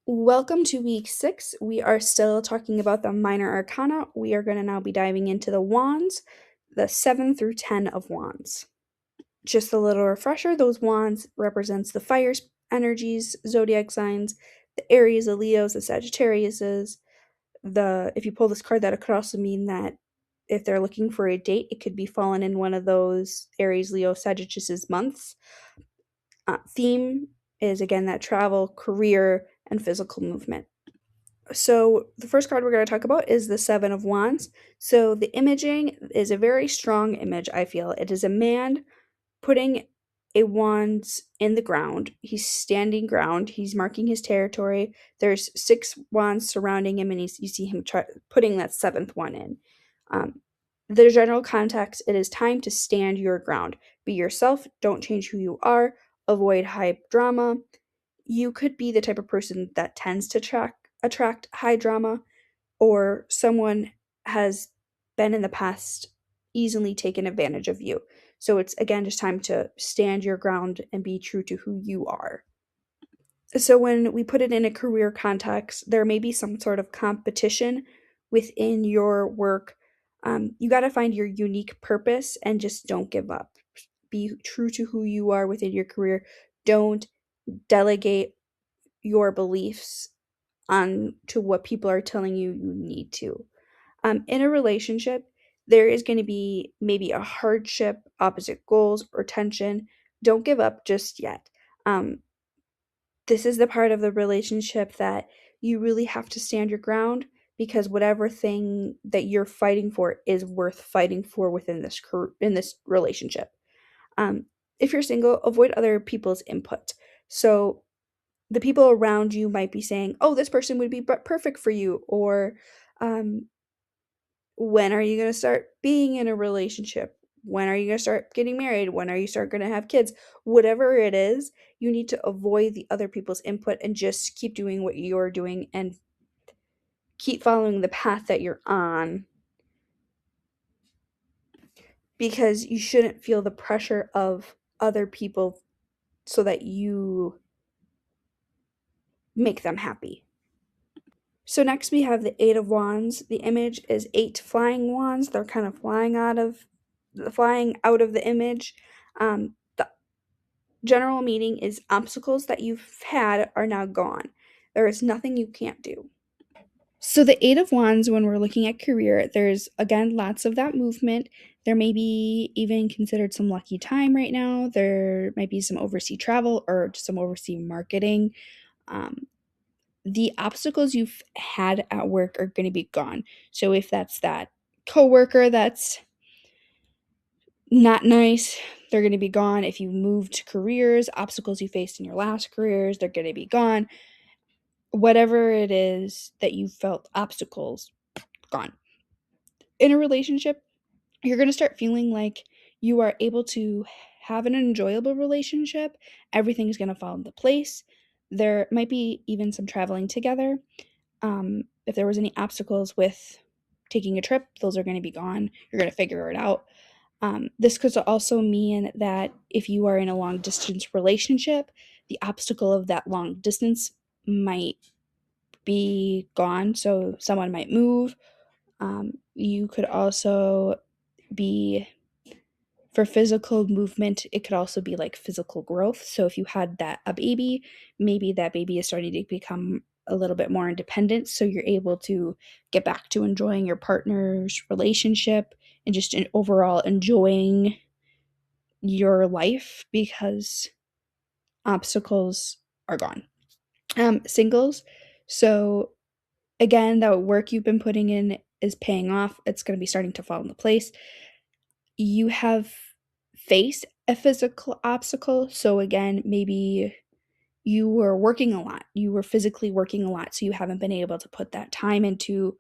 Welcome to week 6. We are still talking about the minor arcana. We are going to now be diving into the wands, the 7 through 10 of wands. Just a little refresher, those wands represents the fire energies, zodiac signs, the Aries, the Leos, the Sagittariuses. The if you pull this card, that could also mean that if they're looking for a date, it could be fallen in one of those Aries, Leo, Sagittarius months. Theme is again that travel, career, and physical movement. So the first card we're going to talk about is the Seven of Wands. So the imaging is a very strong image, I feel. It is a man putting a wand in the ground. He's standing ground. He's marking his territory. There's six wands surrounding him, and you see him putting that seventh one in. Um, the general context, it is time to stand your ground. Be yourself. Don't change who you are. Avoid hype drama. You could be the type of person that tends to attract high drama, or someone has been in the past easily taken advantage of you. So it's again just time to stand your ground and be true to who you are. So when we put it in a career context, there may be some sort of competition within your work. You got to find your unique purpose and just don't give up. Be true to who you are within your career. Don't delegate your beliefs on to what people are telling you you need to. In a relationship, there is going to be maybe a hardship, opposite goals, or tension. Don't give up just yet. Um, this is the part of the relationship that you really have to stand your ground, because whatever thing that you're fighting for is worth fighting for within in this relationship. Um, if you're single, avoid other people's input. So the people around you might be saying, "Oh, this person would be perfect for you," or um, when are you going to start being in a relationship? When are you going to start getting married? When are you start going to have kids? Whatever it is, you need to avoid the other people's input and just keep doing what you're doing and keep following the path that you're on, because you shouldn't feel the pressure of other people so that you make them happy. So next we have the Eight of Wands. The image is eight flying wands. They're kind of flying out of the image. The general meaning is obstacles that you've had are now gone. There is nothing you can't do. So the Eight of Wands, when we're looking at career, there's again lots of that movement. There may be even considered some lucky time right now. There might be some overseas travel or just some overseas marketing. Um, the obstacles you've had at work are going to be gone. So if that's that coworker that's not nice, they're going to be gone. If you moved careers, obstacles you faced in your last careers, they're going to be gone. Whatever it is that you felt obstacles, gone. In a relationship, you're going to start feeling like you are able to have an enjoyable relationship. Everything's going to fall into place. There might be even some traveling together. If there was any obstacles with taking a trip, those are going to be gone. You're going to figure it out. This could also mean that if you are in a long distance relationship, the obstacle of that long distance might be gone. So someone might move. You could also be, for physical movement, it could also be like physical growth. So if you had a baby, maybe that baby is starting to become a little bit more independent, so you're able to get back to enjoying your partner's relationship and just overall enjoying your life because obstacles are gone. Singles, so again, that work you've been putting in is paying off. It's going to be starting to fall into place. You have faced a physical obstacle. So again, maybe you were working a lot. You were physically working a lot, so you haven't been able to put that time into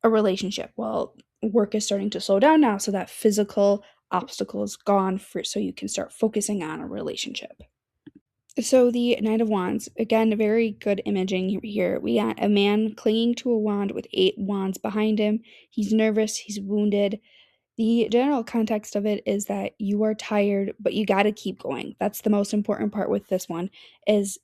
a relationship. Well, work is starting to slow down now, so that physical obstacle is gone so you can start focusing on a relationship. So the Knight of Wands, again, very good imaging here. We got a man clinging to a wand with eight wands behind him. He's nervous, he's wounded. The general context of it is that you are tired, but you got to keep going. That's the most important part with this one, is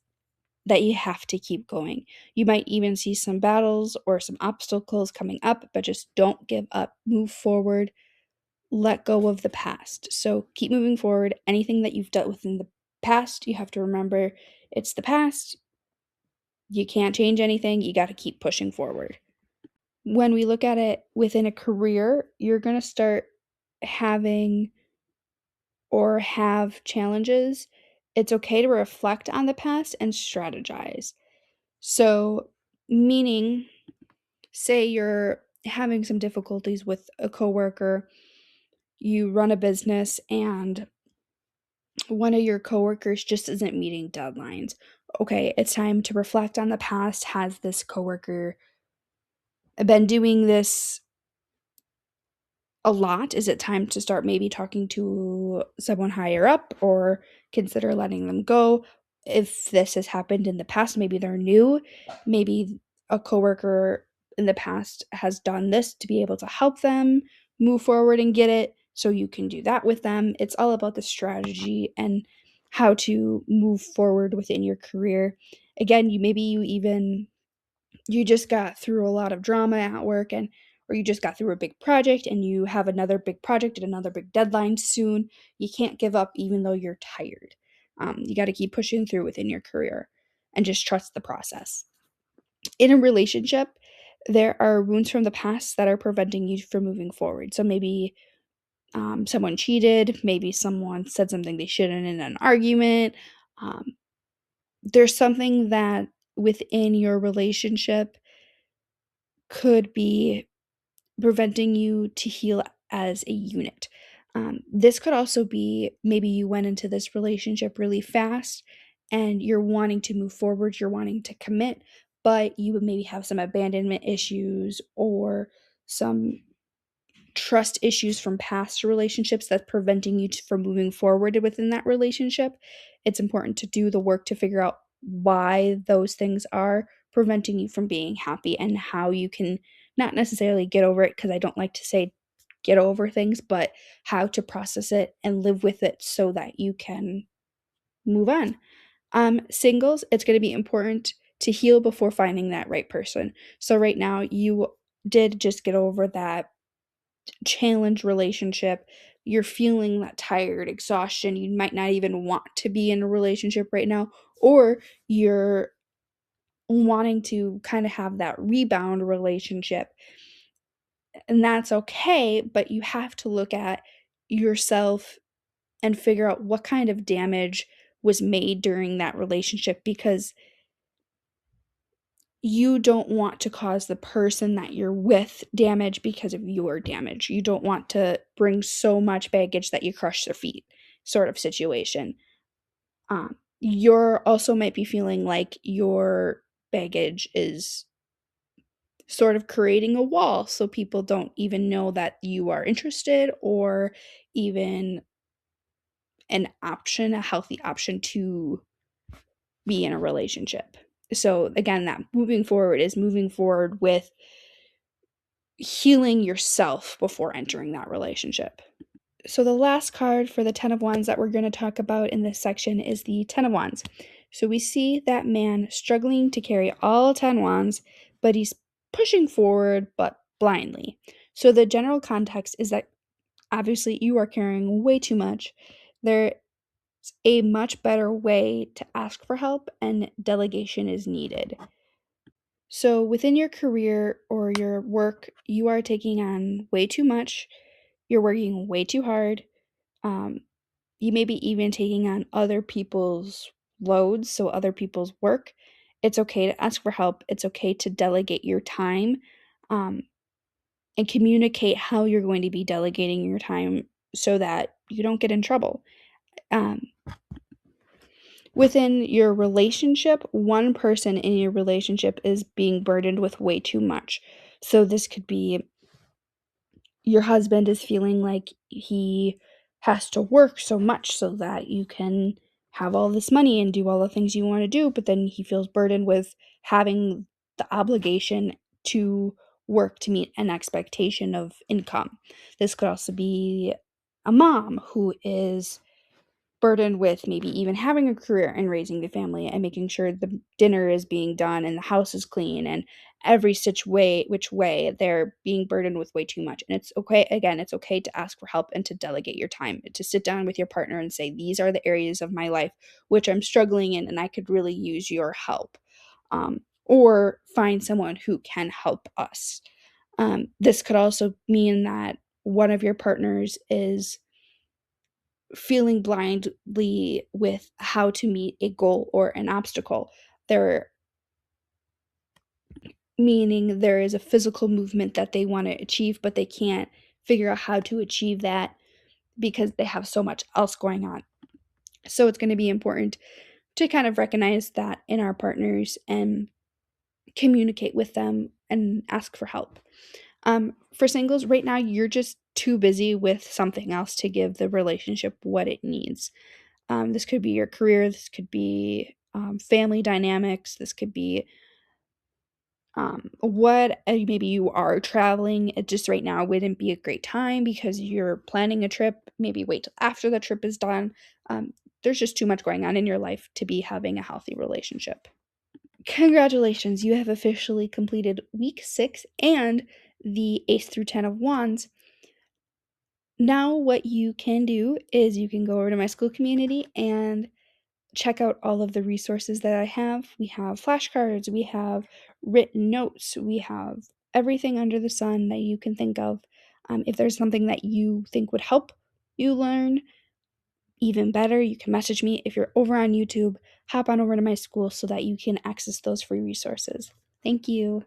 that you have to keep going. You might even see some battles or some obstacles coming up, but just don't give up. Move forward. Let go of the past. So keep moving forward. Anything that you've dealt with in the past, you have to remember it's the past. You can't change anything. You got to keep pushing forward. When we look at it within a career, you're going to start having or have challenges. It's okay to reflect on the past and strategize. So, meaning, say you're having some difficulties with a coworker, you run a business and one of your coworkers just isn't meeting deadlines. Okay, it's time to reflect on the past. Has this coworker been doing this a lot? Is it time to start maybe talking to someone higher up or consider letting them go? If this has happened in the past, maybe they're new, maybe a coworker in the past has done this to be able to help them move forward and get it, so you can do that with them. It's all about the strategy and how to move forward within your career. Again, you just got through a lot of drama at work, and or you just got through a big project and you have another big project and another big deadline soon. You can't give up even though you're tired. You got to keep pushing through within your career and just trust the process. In a relationship, there are wounds from the past that are preventing you from moving forward. So maybe someone cheated, maybe someone said something they shouldn't in an argument. um, there's something that within your relationship could be preventing you to heal as a unit. This could also be maybe you went into this relationship really fast and you're wanting to move forward, you're wanting to commit, but you would maybe have some abandonment issues or some trust issues from past relationships that's preventing you from moving forward within that relationship. It's important to do the work to figure out why those things are preventing you from being happy and how you can not necessarily get over it, because I don't like to say get over things, but how to process it and live with it so that you can move on. Singles, it's going to be important to heal before finding that right person. So right now you did just get over that challenge relationship. You're feeling that tired exhaustion, you might not even want to be in a relationship right now, or you're wanting to kind of have that rebound relationship, and that's okay, but you have to look at yourself and figure out what kind of damage was made during that relationship, because you don't want to cause the person that you're with damage because of your damage. You don't want to bring so much baggage that you crush their feet, sort of situation. You're also might be feeling like your baggage is sort of creating a wall so people don't even know that you are interested or even an option, a healthy option to be in a relationship. So again, that moving forward is moving forward with healing yourself before entering that relationship. So, the last card for the Ten of Wands that we're going to talk about in this section is the Ten of Wands. So, we see that man struggling to carry all 10 wands, but he's pushing forward, but blindly. So, the general context is that obviously you are carrying way too much. There's a much better way to ask for help, and delegation is needed. So, within your career or your work, you are taking on way too much. You're working way too hard. Um, you may be even taking on other people's loads, so other people's work. It's okay to ask for help. It's okay to delegate your time, um, and communicate how you're going to be delegating your time so that you don't get in trouble. Um, Within your relationship, one person in your relationship is being burdened with way too much. So this could be your husband is feeling like he has to work so much so that you can have all this money and do all the things you want to do, but then he feels burdened with having the obligation to work to meet an expectation of income. This could also be a mom who is burdened with maybe even having a career and raising the family and making sure the dinner is being done and the house is clean and every which way they're being burdened with way too much. And it's okay, again, it's okay to ask for help and to delegate your time, to sit down with your partner and say, these are the areas of my life which I'm struggling in and I could really use your help. Or find someone who can help us. This could also mean that one of your partners is feeling blindly with how to meet a goal or an obstacle. They're meaning there is a physical movement that they want to achieve, but they can't figure out how to achieve that because they have so much else going on. So it's going to be important to kind of recognize that in our partners and communicate with them and ask for help. For singles, right now, you're just too busy with something else to give the relationship what it needs. This could be your career, this could be family dynamics, this could be what maybe you are traveling. It just right now wouldn't be a great time because you're planning a trip. Maybe wait till after the trip is done. There's just too much going on in your life to be having a healthy relationship. Congratulations, you have officially completed week 6 and the Ace through 10 of Wands. Now, what you can do is you can go over to my school community and check out all of the resources that I have. We have flashcards, we have written notes, we have everything under the sun that you can think of. If there's something that you think would help you learn even better, you can message me. If you're over on YouTube, hop on over to my school so that you can access those free resources. Thank you.